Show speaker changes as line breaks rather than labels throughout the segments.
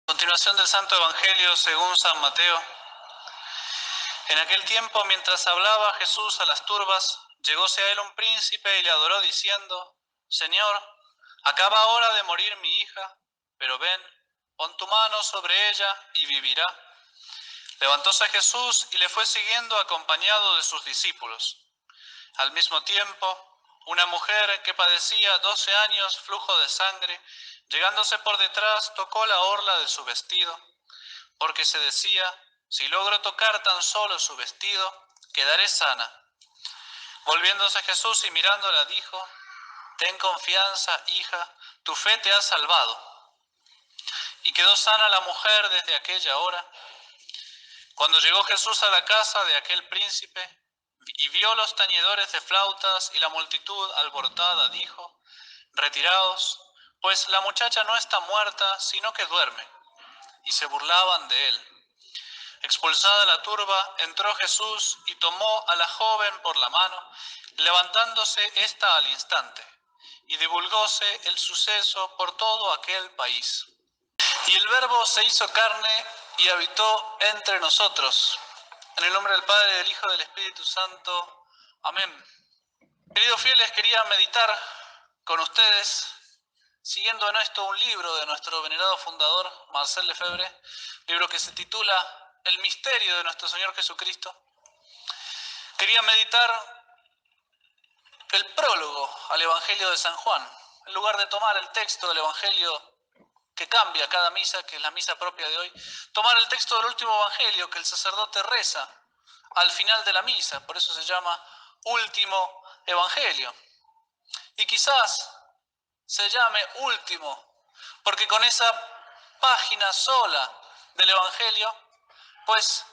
Continuación del Santo Evangelio según San Mateo. En aquel tiempo, mientras hablaba Jesús a las turbas, llegóse a él un príncipe y le adoró diciendo: Señor, acaba ahora de morir mi hija, pero ven, pon tu mano sobre ella y vivirá. Levantóse Jesús y le fue siguiendo acompañado de sus discípulos. Al mismo tiempo, una mujer que padecía 12 años flujo de sangre, llegándose por detrás, tocó la orla de su vestido, porque se decía: si logro tocar tan solo su vestido, quedaré sana. Volviéndose Jesús y mirándola dijo: ten confianza, hija, tu fe te ha salvado. Y quedó sana la mujer desde aquella hora. Cuando llegó Jesús a la casa de aquel príncipe y vio los tañedores de flautas y la multitud alborotada, dijo: retiraos, pues la muchacha no está muerta, sino que duerme. Y se burlaban de él. Expulsada la turba, entró Jesús y tomó a la joven por la mano, levantándose ésta al instante, y divulgóse el suceso por todo aquel país. Y el Verbo se hizo carne y habitó entre nosotros. En el nombre del Padre, del Hijo y del Espíritu Santo. Amén. Queridos fieles, quería meditar con ustedes, siguiendo en esto un libro de nuestro venerado fundador, Marcel Lefebvre, libro que se titula El misterio de nuestro Señor Jesucristo. Quería meditar el prólogo al Evangelio de San Juan, en lugar de tomar el texto del Evangelio que cambia cada misa, que es la misa propia de hoy, tomar el texto del último Evangelio que el sacerdote reza al final de la misa, por eso se llama último Evangelio. Y quizás se llame último, porque con esa página sola del Evangelio, pues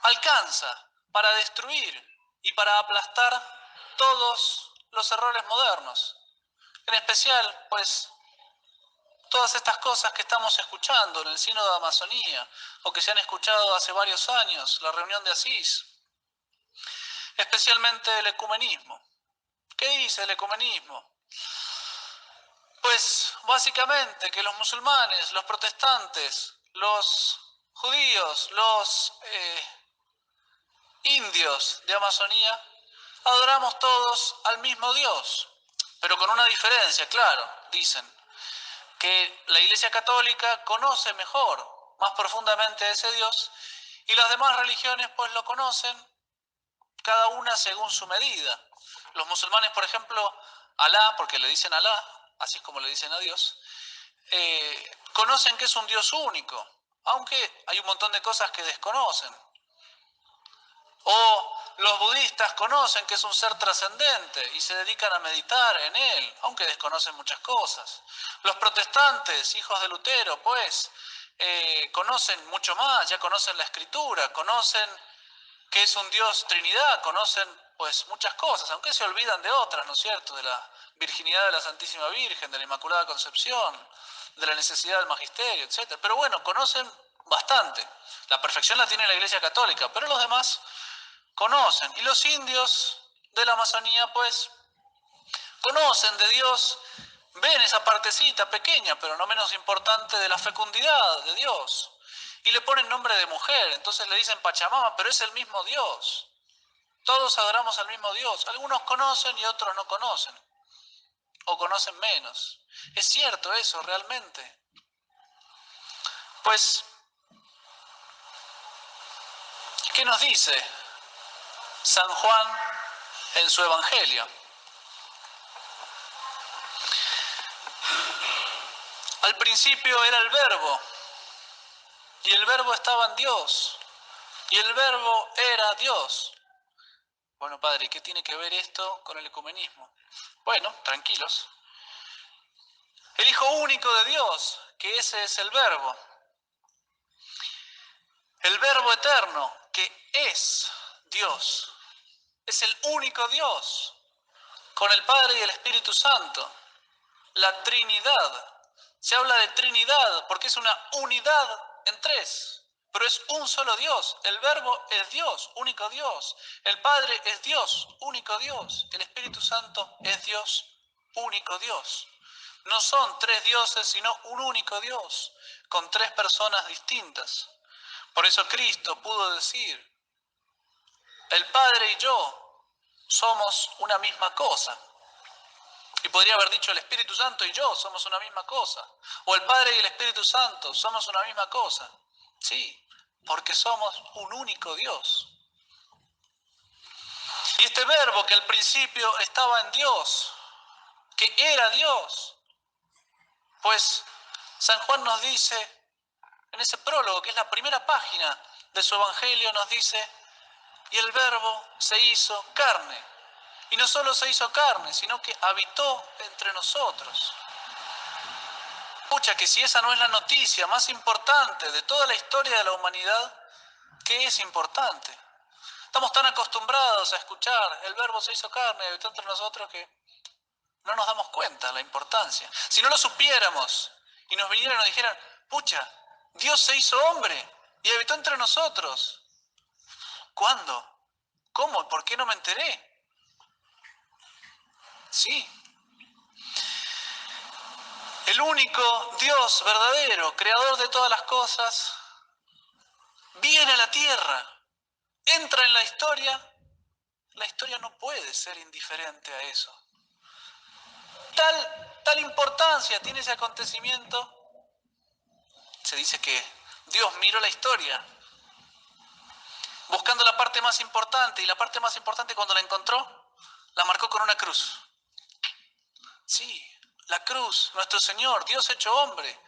alcanza para destruir y para aplastar todos los errores modernos. En especial, pues, todas estas cosas que estamos escuchando en el Sínodo de Amazonía, o que se han escuchado hace varios años, la reunión de Asís, especialmente el ecumenismo. ¿Qué dice el ecumenismo? Pues básicamente que los musulmanes, los protestantes, los judíos, los indios de Amazonía, adoramos todos al mismo Dios, pero con una diferencia, claro, dicen, que la Iglesia Católica conoce mejor, más profundamente a ese Dios, y las demás religiones pues lo conocen cada una según su medida. Los musulmanes, por ejemplo, Alá, porque le dicen Alá, así es como le dicen a Dios, conocen que es un Dios único, aunque hay un montón de cosas que desconocen. O los budistas conocen que es un ser trascendente y se dedican a meditar en él, aunque desconocen muchas cosas. Los protestantes, hijos de Lutero, pues, conocen mucho más, ya conocen la Escritura, conocen que es un Dios Trinidad, conocen pues muchas cosas, aunque se olvidan de otras, ¿no es cierto? De la virginidad de la Santísima Virgen, de la Inmaculada Concepción, de la necesidad del magisterio, etc. Pero bueno, conocen bastante. La perfección la tiene la Iglesia Católica, pero los demás conocen. Y los indios de la Amazonía, pues, conocen de Dios, ven esa partecita pequeña, pero no menos importante, de la fecundidad de Dios. Y le ponen nombre de mujer, entonces le dicen Pachamama, pero es el mismo Dios. Todos adoramos al mismo Dios. Algunos conocen y otros no conocen. O conocen menos. ¿Es cierto eso realmente? Pues, ¿qué nos dice San Juan en su Evangelio? Al principio era el Verbo, y el Verbo estaba en Dios, y el Verbo era Dios. Bueno, padre, ¿qué tiene que ver esto con el ecumenismo? Bueno, tranquilos. El Hijo único de Dios, que ese es el Verbo. El Verbo eterno, que es Dios. Es el único Dios, con el Padre y el Espíritu Santo. La Trinidad. Se habla de Trinidad porque es una unidad en tres. Pero es un solo Dios. El Verbo es Dios, único Dios. El Padre es Dios, único Dios. El Espíritu Santo es Dios, único Dios. No son tres dioses, sino un único Dios. con tres personas distintas. Por eso Cristo pudo decir, el Padre y yo somos una misma cosa. Y podría haber dicho, el Espíritu Santo y yo somos una misma cosa. O el Padre y el Espíritu Santo somos una misma cosa. Sí, porque somos un único Dios. Y este verbo que al principio estaba en Dios, que era Dios, pues San Juan nos dice, en ese prólogo, que es la primera página de su Evangelio, nos dice, y el verbo se hizo carne. Y no solo se hizo carne, sino que habitó entre nosotros. Pucha, que si esa no es la noticia más importante de toda la historia de la humanidad, ¿qué es importante? Estamos tan acostumbrados a escuchar, el verbo se hizo carne y habitó entre nosotros, que no nos damos cuenta de la importancia. Si no lo supiéramos y nos vinieran y nos dijeran, pucha, Dios se hizo hombre y habitó entre nosotros. ¿Cuándo? ¿Cómo? ¿Por qué no me enteré? Sí. El único Dios verdadero, creador de todas las cosas, viene a la tierra, entra en la historia no puede ser indiferente a eso. Tal importancia tiene ese acontecimiento, se dice que Dios miró la historia buscando la parte más importante, y la parte más importante cuando la encontró, la marcó con una cruz. Sí, la cruz, nuestro Señor, Dios hecho hombre,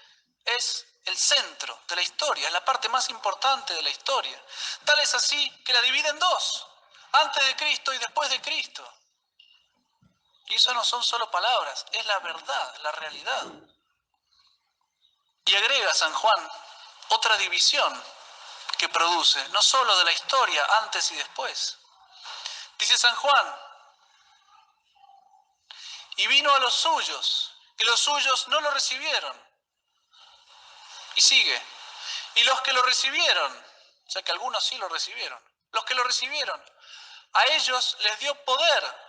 es el centro de la historia, es la parte más importante de la historia. Tal es así que la divide en dos, antes de Cristo y después de Cristo. Y eso no son solo palabras, es la verdad, la realidad. Y agrega San Juan otra división que produce, no solo de la historia antes y después. Dice San Juan, y vino a los suyos, y los suyos no lo recibieron. Y sigue, y los que lo recibieron, o sea que algunos sí lo recibieron, los que lo recibieron, a ellos les dio poder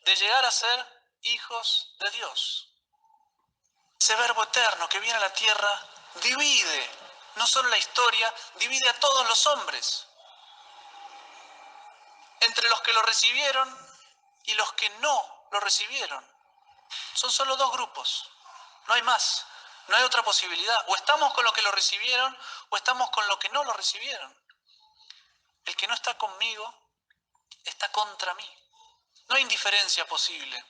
de llegar a ser hijos de Dios. Ese verbo eterno que viene a la tierra divide, no solo la historia, divide a todos los hombres, entre los que lo recibieron y los que no lo recibieron. Son solo dos grupos, no hay más, no hay otra posibilidad. O estamos con los que lo recibieron o estamos con los que no lo recibieron. El que no está conmigo está contra mí. No hay indiferencia posible.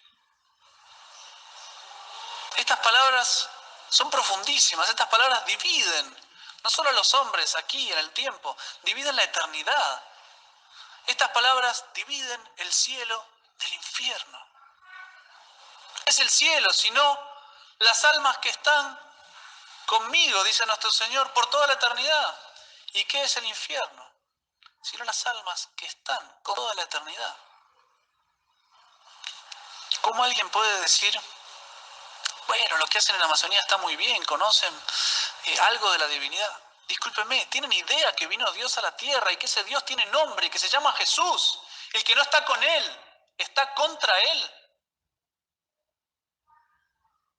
Estas palabras son profundísimas, estas palabras dividen, no solo a los hombres aquí en el tiempo, dividen la eternidad. Estas palabras dividen el cielo del infierno. No es el cielo, sino las almas que están conmigo, dice nuestro Señor, por toda la eternidad. ¿Y qué es el infierno? Sino las almas que están con toda la eternidad. ¿Cómo alguien puede decir, bueno, lo que hacen en la Amazonía está muy bien, conocen algo de la divinidad? Discúlpeme, ¿tienen idea que vino Dios a la tierra y que ese Dios tiene nombre, que se llama Jesús? El que no está con Él, está contra Él.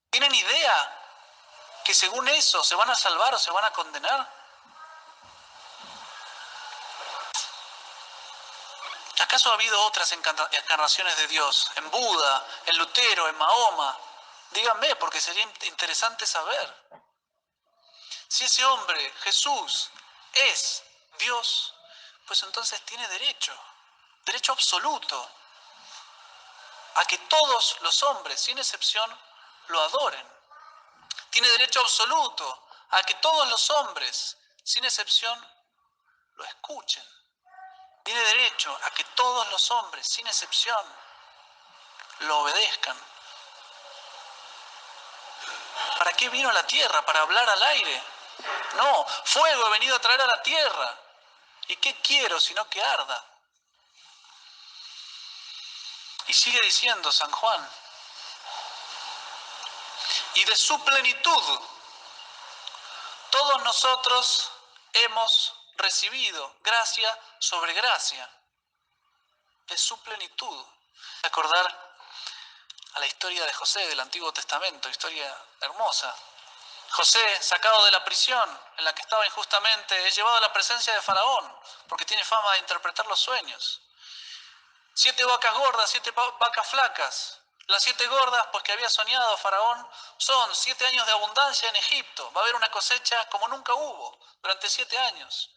¿Tienen idea que según eso se van a salvar o se van a condenar? ¿Acaso ha habido otras encarnaciones de Dios? En Buda, en Lutero, en Mahoma. Díganme, porque sería interesante saber. Si ese hombre, Jesús, es Dios, pues entonces tiene derecho absoluto, a que todos los hombres, sin excepción, lo adoren. Tiene derecho absoluto a que todos los hombres, sin excepción, lo escuchen. Tiene derecho a que todos los hombres, sin excepción, lo obedezcan. ¿Para qué vino a la tierra? ¿Para hablar al aire? No, fuego he venido a traer a la tierra. ¿Y qué quiero sino que arda? Y sigue diciendo San Juan, y de su plenitud todos nosotros hemos recibido gracia sobre gracia. De su plenitud. Acordar a la historia de José del Antiguo Testamento, historia hermosa. José, sacado de la prisión en la que estaba injustamente, es llevado a la presencia de Faraón, porque tiene fama de interpretar los sueños. 7 vacas gordas, 7 vacas flacas. Las 7 gordas, pues que había soñado Faraón, son 7 años de abundancia en Egipto. Va a haber una cosecha como nunca hubo durante 7 años.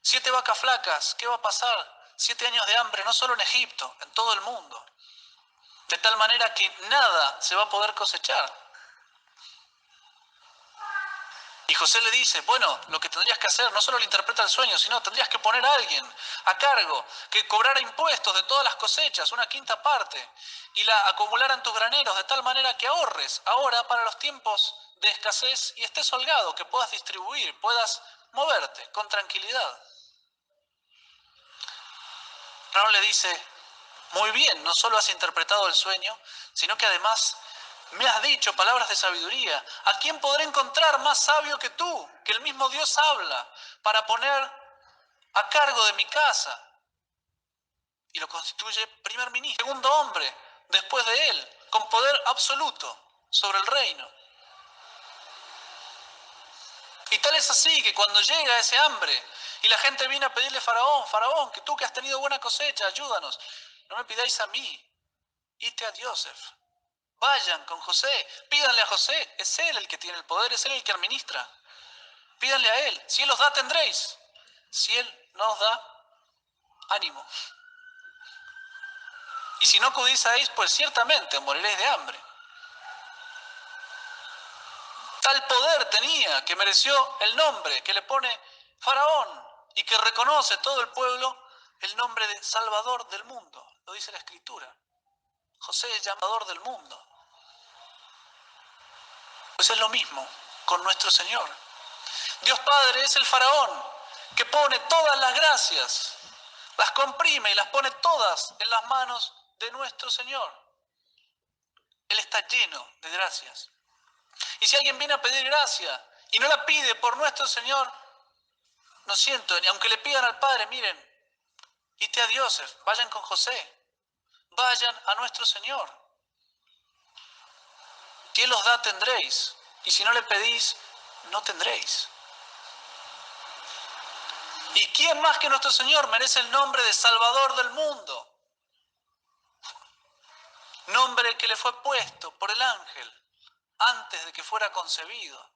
7 vacas flacas, ¿qué va a pasar? 7 años de hambre, no solo en Egipto, en todo el mundo. De tal manera que nada se va a poder cosechar. Y José le dice, bueno, lo que tendrías que hacer, no solo le interpreta el sueño, sino tendrías que poner a alguien a cargo que cobrara impuestos de todas las cosechas, una quinta parte, y la acumulara en tus graneros, de tal manera que ahorres ahora para los tiempos de escasez y estés holgado, que puedas distribuir, puedas moverte con tranquilidad. Faraón le dice, muy bien, no solo has interpretado el sueño, sino que además me has dicho palabras de sabiduría. ¿A quién podré encontrar más sabio que tú? Que el mismo Dios habla para poner a cargo de mi casa. Y lo constituye primer ministro, segundo hombre después de él, con poder absoluto sobre el reino. Y tal es así que cuando llega ese hambre y la gente viene a pedirle a Faraón, Faraón, que tú que has tenido buena cosecha, ayúdanos. No me pidáis a mí, id a Joseph. Vayan con José, pídanle a José, es él el que tiene el poder, es él el que administra. Pídanle a él, si él os da tendréis, si él no os da, ánimo. Y si no acudís a él, pues ciertamente moriréis de hambre. Tal poder tenía que mereció el nombre que le pone Faraón y que reconoce todo el pueblo el nombre de Salvador del mundo, lo dice la Escritura. José es llamador del mundo. Pues es lo mismo con nuestro Señor. Dios Padre es el Faraón que pone todas las gracias, las comprime y las pone todas en las manos de nuestro Señor. Él está lleno de gracias. Y si alguien viene a pedir gracia y no la pide por nuestro Señor, no siento, ni aunque le pidan al Padre, miren, id a Joseph, vayan con José, vayan a nuestro Señor. Si Él os da, tendréis, y si no le pedís, no tendréis. ¿Y quién más que nuestro Señor merece el nombre de Salvador del mundo? Nombre que le fue puesto por el ángel antes de que fuera concebido.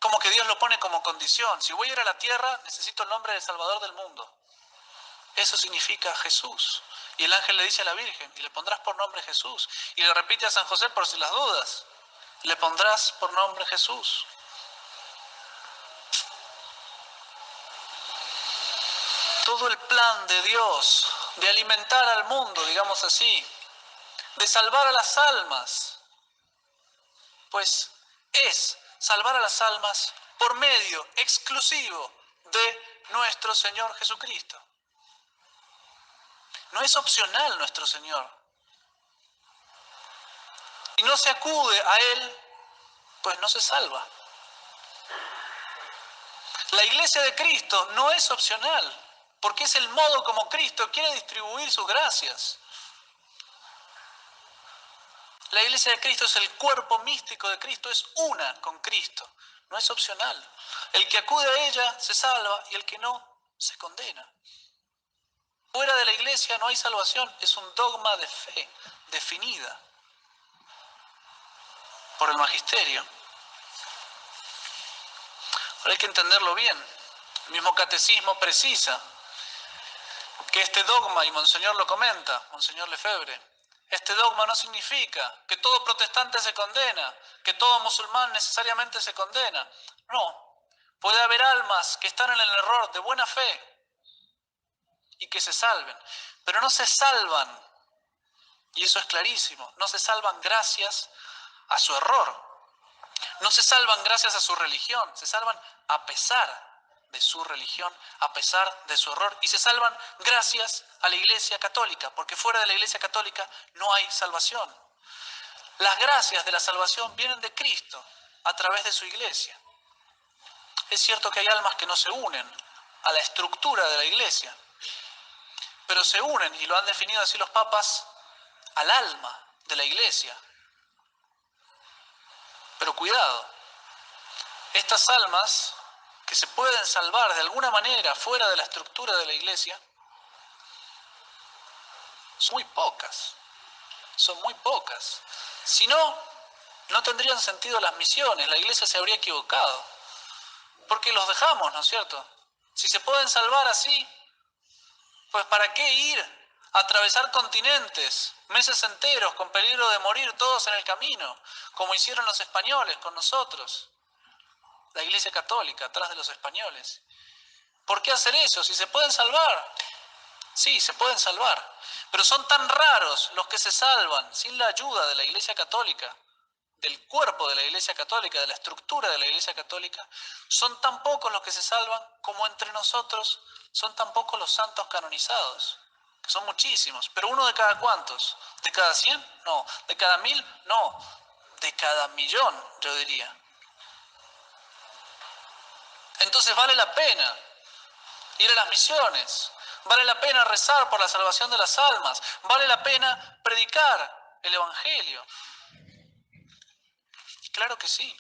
Como que Dios lo pone como condición. Si voy a ir a la tierra, necesito el nombre de Salvador del mundo. Eso significa Jesús. Y el ángel le dice a la Virgen, y le pondrás por nombre Jesús. Y le repite a San José por si las dudas, le pondrás por nombre Jesús. Todo el plan de Dios de alimentar al mundo, digamos así, de salvar a las almas, pues es salvar a las almas por medio exclusivo de nuestro Señor Jesucristo. No es opcional nuestro Señor. Si no se acude a Él, pues no se salva. La iglesia de Cristo no es opcional, porque es el modo como Cristo quiere distribuir sus gracias. La iglesia de Cristo es el cuerpo místico de Cristo, es una con Cristo, no es opcional. El que acude a ella se salva y el que no se condena. Fuera de la iglesia no hay salvación, es un dogma de fe definida por el magisterio. Ahora hay que entenderlo bien. El mismo catecismo precisa que este dogma, y Monseñor lo comenta, Monseñor Lefebvre, este dogma no significa que todo protestante se condena, que todo musulmán necesariamente se condena. No, puede haber almas que están en el error de buena fe y que se salven, pero no se salvan, y eso es clarísimo, no se salvan gracias a su error, no se salvan gracias a su religión, se salvan a pesar de su religión, a pesar de su error, y se salvan gracias a la Iglesia Católica, porque fuera de la Iglesia Católica no hay salvación. Las gracias de la salvación vienen de Cristo a través de su Iglesia. Es cierto que hay almas que no se unen a la estructura de la Iglesia, pero se unen, y lo han definido así los papas, al alma de la Iglesia. Pero cuidado, estas almas que se pueden salvar de alguna manera fuera de la estructura de la iglesia, son muy pocas, son muy pocas. Si no, no tendrían sentido las misiones, la iglesia se habría equivocado, porque los dejamos, ¿no es cierto? Si se pueden salvar así, pues ¿para qué ir a atravesar continentes, meses enteros, con peligro de morir todos en el camino, como hicieron los españoles con nosotros? La Iglesia Católica, atrás de los españoles. ¿Por qué hacer eso? Si se pueden salvar. Sí, se pueden salvar. Pero son tan raros los que se salvan sin la ayuda de la Iglesia Católica, del cuerpo de la Iglesia Católica, de la estructura de la Iglesia Católica. Son tan pocos los que se salvan como entre nosotros son tan pocos los santos canonizados. Que son muchísimos. Pero uno de cada cuántos. ¿De cada 100? No. ¿De cada 1000? No. De cada 1.000.000, yo diría. Entonces vale la pena ir a las misiones, vale la pena rezar por la salvación de las almas, vale la pena predicar el Evangelio. Claro que sí.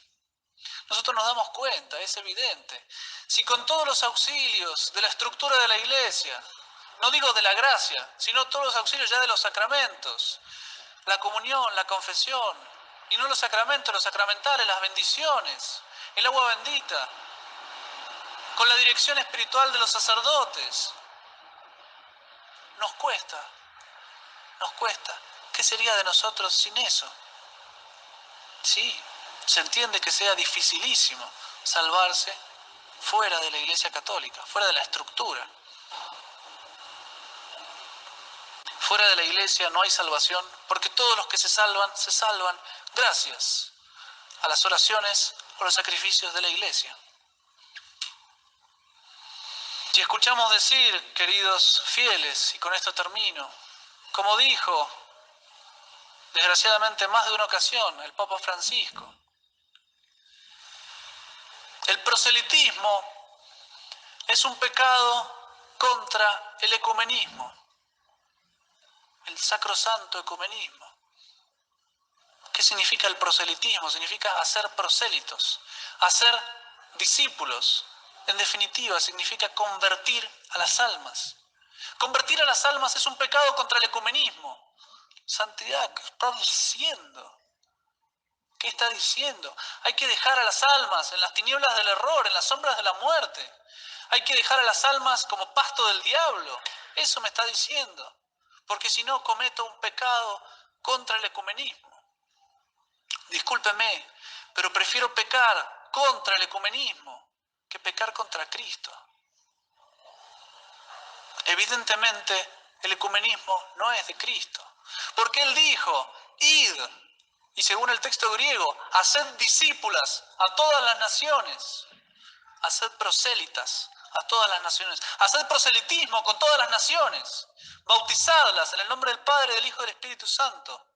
Nosotros nos damos cuenta, es evidente. Si con todos los auxilios de la estructura de la iglesia, no digo de la gracia, sino todos los auxilios ya de los sacramentos, la comunión, la confesión, y no los sacramentos, los sacramentales, las bendiciones, el agua bendita, con la dirección espiritual de los sacerdotes, nos cuesta. ¿Qué sería de nosotros sin eso? Sí, se entiende que sea dificilísimo salvarse fuera de la Iglesia Católica, fuera de la estructura. Fuera de la Iglesia no hay salvación, porque todos los que se salvan gracias a las oraciones o los sacrificios de la Iglesia. Si escuchamos decir, queridos fieles, y con esto termino, como dijo desgraciadamente más de una ocasión el Papa Francisco, el proselitismo es un pecado contra el ecumenismo, el sacrosanto ecumenismo. ¿Qué significa el proselitismo? Significa hacer prosélitos, hacer discípulos. En definitiva, significa convertir a las almas. Convertir a las almas es un pecado contra el ecumenismo. Santidad, ¿qué está diciendo? ¿Qué está diciendo? Hay que dejar a las almas en las tinieblas del error, en las sombras de la muerte. Hay que dejar a las almas como pasto del diablo. Eso me está diciendo. Porque si no, cometo un pecado contra el ecumenismo. Discúlpeme, pero prefiero pecar contra el ecumenismo que pecar contra Cristo. Evidentemente, el ecumenismo no es de Cristo. Porque Él dijo, id, y según el texto griego, haced discípulas a todas las naciones, haced prosélitas a todas las naciones, haced proselitismo con todas las naciones, bautizadlas en el nombre del Padre, del Hijo y del Espíritu Santo,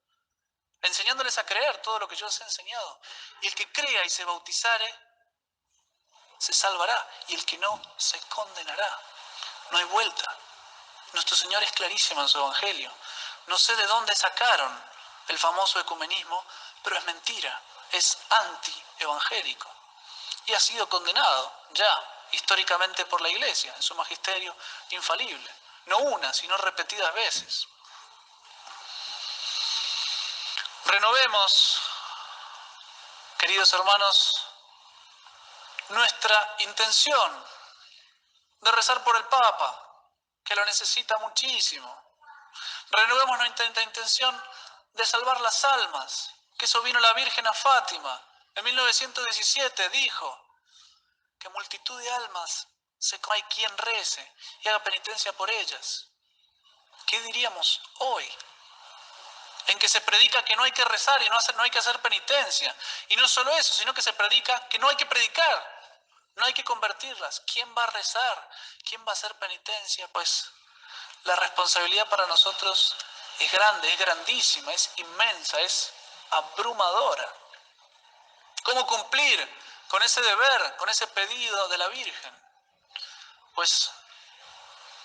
enseñándoles a creer todo lo que yo les he enseñado. Y el que crea y se bautizare, se salvará, y el que no, se condenará. No hay vuelta. Nuestro Señor es clarísimo en su Evangelio. No sé de dónde sacaron el famoso ecumenismo, pero es mentira, es anti-evangélico. Y ha sido condenado ya históricamente por la Iglesia, en su magisterio infalible. No una, sino repetidas veces. Renovemos, queridos hermanos, nuestra intención de rezar por el Papa, que lo necesita muchísimo. Renovemos nuestra intención de salvar las almas, que eso vino la Virgen a Fátima. En 1917 dijo que multitud de almas no hay quien rece y haga penitencia por ellas. ¿Qué diríamos hoy? En que se predica que no hay que rezar y no hay que hacer penitencia. Y no solo eso, sino que se predica que no hay que predicar. No hay que convertirlas. ¿Quién va a rezar? ¿Quién va a hacer penitencia? Pues la responsabilidad para nosotros es grande, es grandísima, es inmensa, es abrumadora. ¿Cómo cumplir con ese deber, con ese pedido de la Virgen? Pues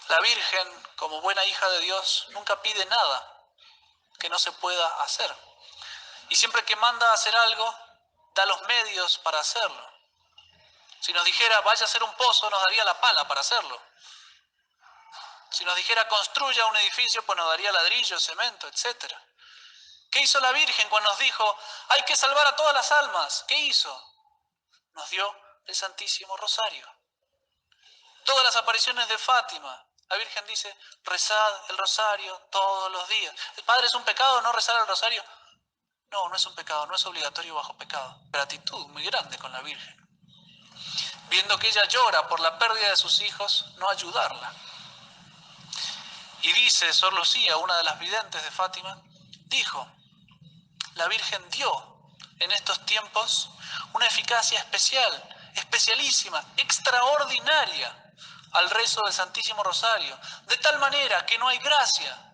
la Virgen, como buena hija de Dios, nunca pide nada que no se pueda hacer. Y siempre que manda a hacer algo, da los medios para hacerlo. Si nos dijera, vaya a hacer un pozo, nos daría la pala para hacerlo. Si nos dijera, construya un edificio, pues nos daría ladrillo, cemento, etc. ¿Qué hizo la Virgen cuando nos dijo, hay que salvar a todas las almas? ¿Qué hizo? Nos dio el Santísimo Rosario. Todas las apariciones de Fátima, la Virgen dice, rezad el rosario todos los días. ¿Padre, es un pecado no rezar el rosario? No, no es un pecado, no es obligatorio bajo pecado. Gratitud muy grande con la Virgen. Viendo que ella llora por la pérdida de sus hijos, no ayudarla. Y dice Sor Lucía, una de las videntes de Fátima, dijo, la Virgen dio en estos tiempos una eficacia especial, especialísima, extraordinaria al rezo del Santísimo Rosario, de tal manera que no hay gracia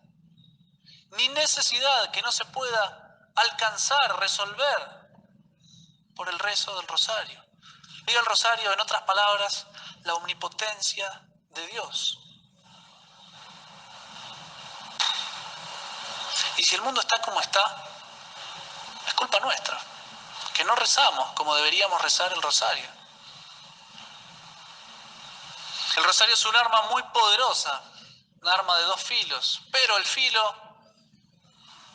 ni necesidad que no se pueda alcanzar, resolver por el rezo del Rosario. Diga el Rosario, en otras palabras, la omnipotencia de Dios. Y si el mundo está como está, es culpa nuestra, que no rezamos como deberíamos rezar el Rosario. El Rosario es un arma muy poderosa, un arma de 2 filos, pero el filo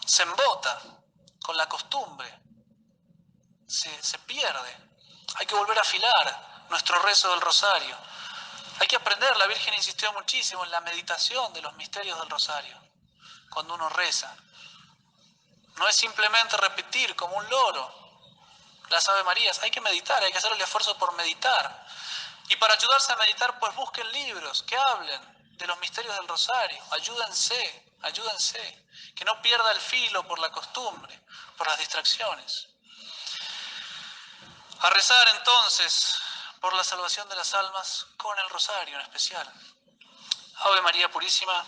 se embota con la costumbre, se pierde. Hay que volver a afilar nuestro rezo del Rosario. Hay que aprender, la Virgen insistió muchísimo en la meditación de los misterios del Rosario, cuando uno reza. No es simplemente repetir como un loro las Ave Marías, hay que meditar, hay que hacer el esfuerzo por meditar. Y para ayudarse a meditar, pues busquen libros que hablen de los misterios del Rosario. Ayúdense, que no pierda el filo por la costumbre, por las distracciones. A rezar entonces por la salvación de las almas con el Rosario en especial. Ave María Purísima,